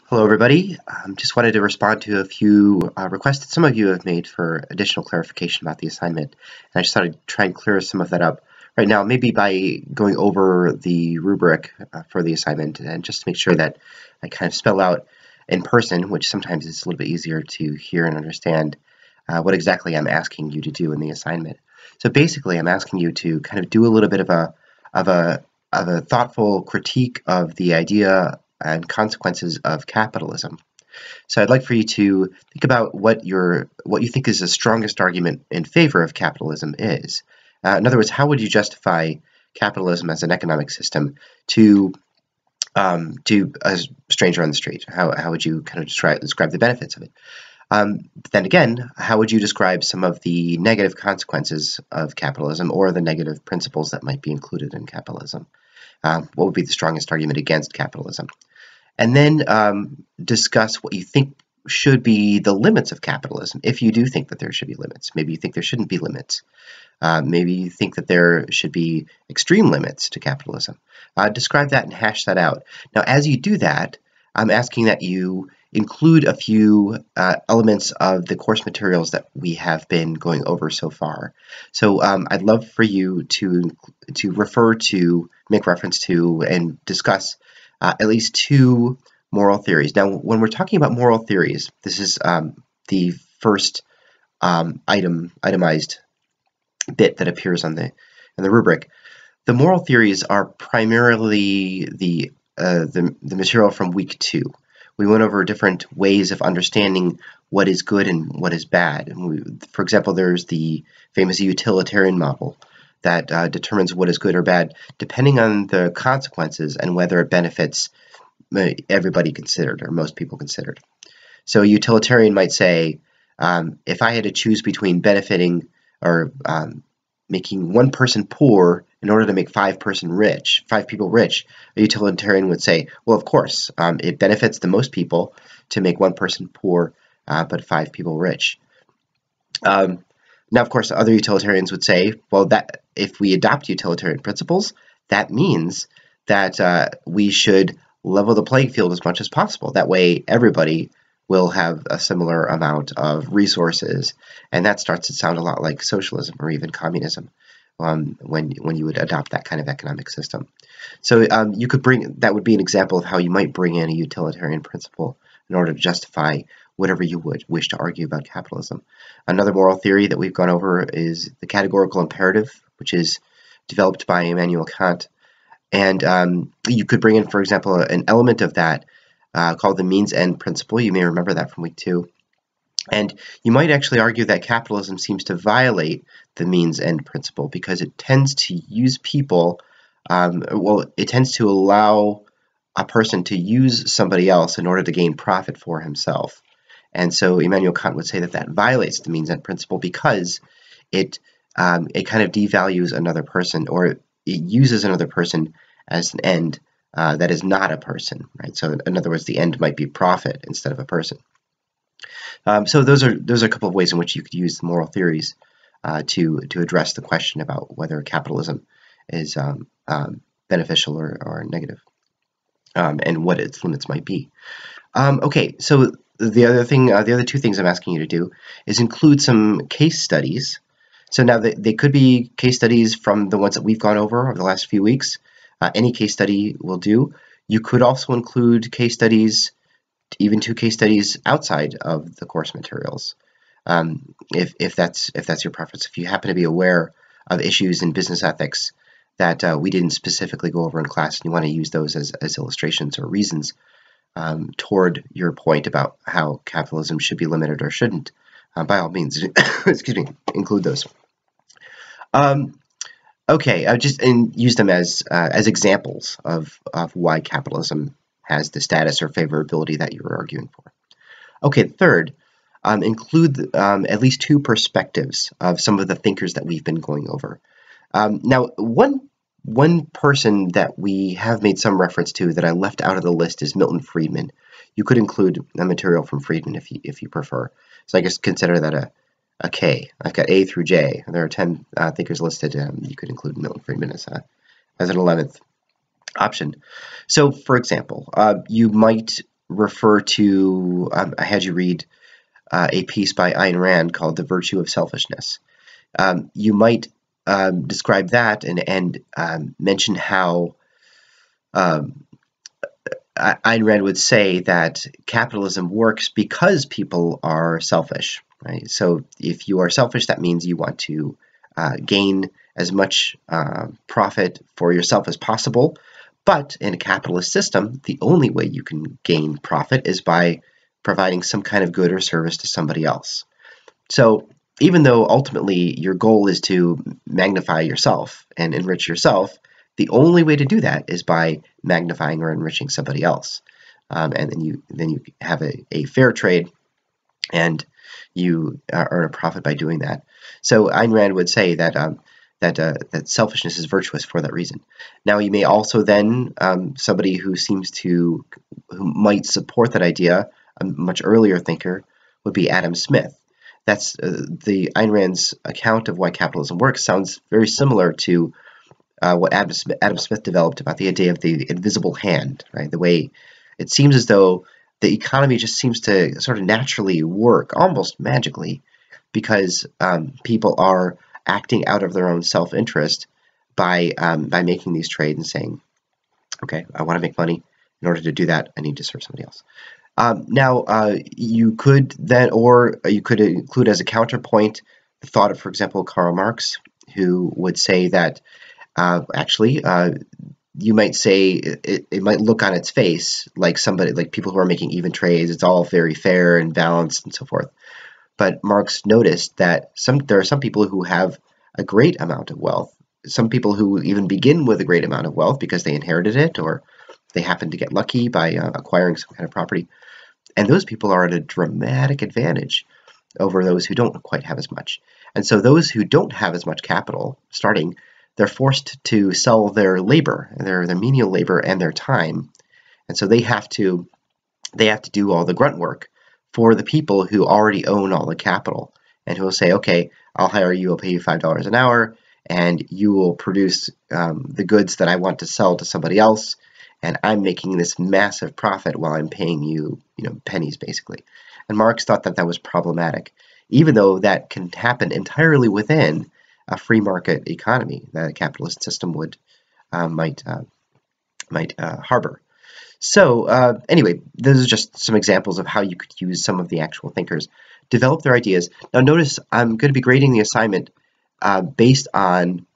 Hello, everybody. Just wanted to respond to a few requests that some of you have made for additional clarification about the assignment. And I just thought I'd try and clear some of that up right now, maybe by going over the rubric for the assignment and just to make sure that I kind of spell out in person, which sometimes is a little bit easier to hear and understand what exactly I'm asking you to do in the assignment. So basically, I'm asking you to kind of do a little bit of a thoughtful critique of the idea and consequences of capitalism. So I'd like for you to think about what you think is the strongest argument in favor of capitalism is. In other words, how would you justify capitalism as an economic system to a stranger on the street? How would you kind of describe the benefits of it? Then again, how would you describe some of the negative consequences of capitalism or the negative principles that might be included in capitalism? What would be the strongest argument against capitalism? And then discuss what you think should be the limits of capitalism, if you do think that there should be limits. Maybe you think there shouldn't be limits. Maybe you think that there should be extreme limits to capitalism. Describe that and hash that out. Now, as you do that, I'm asking that you include a few elements of the course materials that we have been going over so far. So I'd love for you to make reference to and discuss at least two moral theories. Now, when we're talking about moral theories, this is the first itemized bit that appears on in the rubric. The moral theories are primarily the material from week 2. We went over different ways of understanding what is good and what is bad. For example, there's the famous utilitarian model that determines what is good or bad depending on the consequences and whether it benefits everybody considered or most people considered. So a utilitarian might say, if I had to choose between benefiting or making one person poor in order to make five people rich, a utilitarian would say, well, of course, it benefits the most people to make one person poor, but 5 people rich. Now, of course, other utilitarians would say, well, that if we adopt utilitarian principles, that means that we should level the playing field as much as possible. That way, everybody will have a similar amount of resources, and that starts to sound a lot like socialism or even communism when you would adopt that kind of economic system. So that would be an example of how you might bring in a utilitarian principle in order to justify whatever you would wish to argue about capitalism. Another moral theory that we've gone over is the categorical imperative, which is developed by Immanuel Kant. And you could bring in, for example, an element of that called the means-end principle. You may remember that from week 2. And you might actually argue that capitalism seems to violate the means-end principle because it tends to use people, it tends to allow a person to use somebody else in order to gain profit for himself. And so Immanuel Kant would say that that violates the means-end principle because it kind of devalues another person, or it uses another person as an end that is not a person, right? So in other words, the end might be profit instead of a person. So those are a couple of ways in which you could use the moral theories to address the question about whether capitalism is beneficial or negative, and what its limits might be. Okay, so the other two things I'm asking you to do is include some case studies. So now they could be case studies from the ones that we've gone over the last few weeks. Any case study will do. You could also include case studies, even 2 case studies outside of the course materials, if that's your preference. If you happen to be aware of issues in business ethics that we didn't specifically go over in class, and you want to use those as illustrations or reasons toward your point about how capitalism should be limited or shouldn't, by all means, excuse me, include those. Okay, I just use them as examples of why capitalism has the status or favorability that you're arguing for. Okay, third, include at least 2 perspectives of some of the thinkers that we've been going over. Now, one person that we have made some reference to that I left out of the list is Milton Friedman. You could include the material from Friedman if you prefer. So I guess consider that a K. I've got A through J. There are 10 thinkers listed. You could include Milton Friedman as an 11th option. So, for example, you might refer to, I had you read a piece by Ayn Rand called The Virtue of Selfishness. You might describe that and mention how Ayn Rand would say that capitalism works because people are selfish, right? So if you are selfish, that means you want to gain as much profit for yourself as possible. But in a capitalist system, the only way you can gain profit is by providing some kind of good or service to somebody else. So even though ultimately your goal is to magnify yourself and enrich yourself, the only way to do that is by magnifying or enriching somebody else. And then you have a fair trade, and you earn a profit by doing that. So Ayn Rand would say that that selfishness is virtuous for that reason. Now, you may also then somebody who might support that idea, a much earlier thinker, would be Adam Smith. That's the Ayn Rand's account of why capitalism works sounds very similar to what Adam Smith developed about the idea of the invisible hand, right? The way it seems as though the economy just seems to sort of naturally work, almost magically, because people are acting out of their own self-interest by making these trades and saying, okay, I want to make money. In order to do that, I need to serve somebody else. You could then, or you could include as a counterpoint the thought of, for example, Karl Marx, who would say that you might say it might look on its face like people who are making even trades, it's all very fair and balanced and so forth. But Marx noticed that there are some people who have a great amount of wealth, some people who even begin with a great amount of wealth because they inherited it or they happen to get lucky by acquiring some kind of property. And those people are at a dramatic advantage over those who don't quite have as much. And so those who don't have as much capital starting, they're forced to sell their labor, their menial labor and their time. And so they have to do all the grunt work for the people who already own all the capital and who will say, okay, I'll hire you, I'll pay you $5 an hour, and you will produce the goods that I want to sell to somebody else, and I'm making this massive profit while I'm paying you, pennies basically. And Marx thought that that was problematic, even though that can happen entirely within a free market economy that a capitalist system might harbor. So anyway, those are just some examples of how you could use some of the actual thinkers, develop their ideas. Now notice I'm going to be grading the assignment based on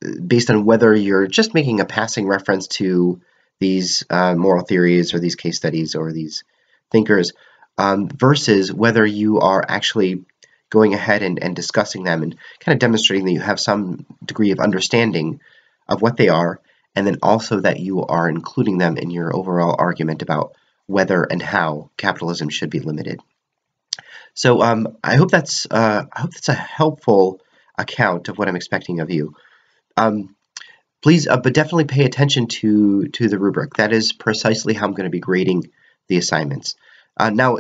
whether you're just making a passing reference to these moral theories or these case studies or these thinkers versus whether you are actually going ahead and discussing them and kind of demonstrating that you have some degree of understanding of what they are, and then also that you are including them in your overall argument about whether and how capitalism should be limited. So I hope that's a helpful account of what I'm expecting of you. Please, but definitely pay attention to the rubric. That is precisely how I'm going to be grading the assignments. Now,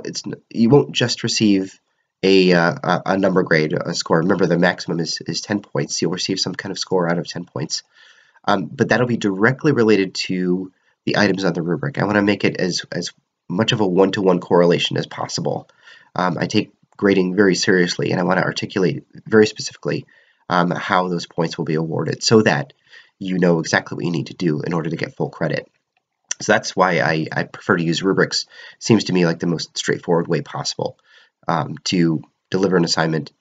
you won't just receive a number grade, a score. Remember, the maximum is 10 points. You'll receive some kind of score out of 10 points. But that'll be directly related to the items on the rubric. I want to make it as much of a one-to-one correlation as possible. I take grading very seriously, and I want to articulate very specifically how those points will be awarded so that you know exactly what you need to do in order to get full credit. So that's why I prefer to use rubrics. Seems to me like the most straightforward way possible to deliver an assignment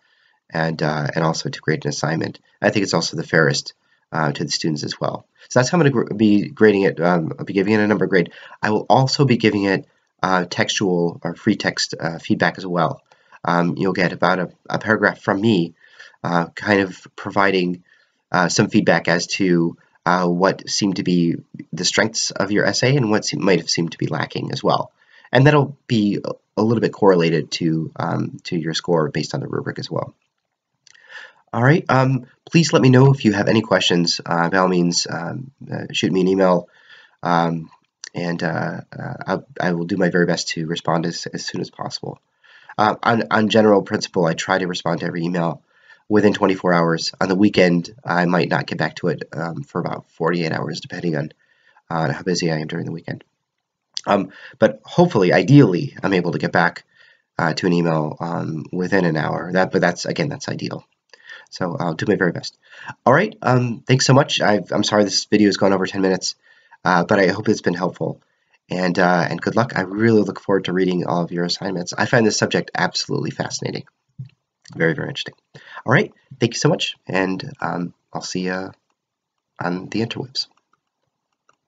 and also to grade an assignment. I think it's also the fairest to the students as well. So that's how I'm going to be grading it. I'll be giving it a number grade. I will also be giving it textual or free text feedback as well. You'll get about a paragraph from me kind of providing some feedback as to what seemed to be the strengths of your essay and what might have seemed to be lacking as well. And that'll be a little bit correlated to your score based on the rubric as well. All right, please let me know if you have any questions. By all means, shoot me an email, and I will do my very best to respond as soon as possible. On general principle, I try to respond to every email within 24 hours. On the weekend, I might not get back to it for about 48 hours, depending on how busy I am during the weekend. But hopefully, ideally, I'm able to get back to an email within an hour. But that's again, that's ideal. So I'll do my very best. All right. Thanks so much. I'm sorry this video has gone over 10 minutes, but I hope it's been helpful. And good luck. I really look forward to reading all of your assignments. I find this subject absolutely fascinating. Very, very interesting. All right. Thank you so much, and I'll see you on the interwebs.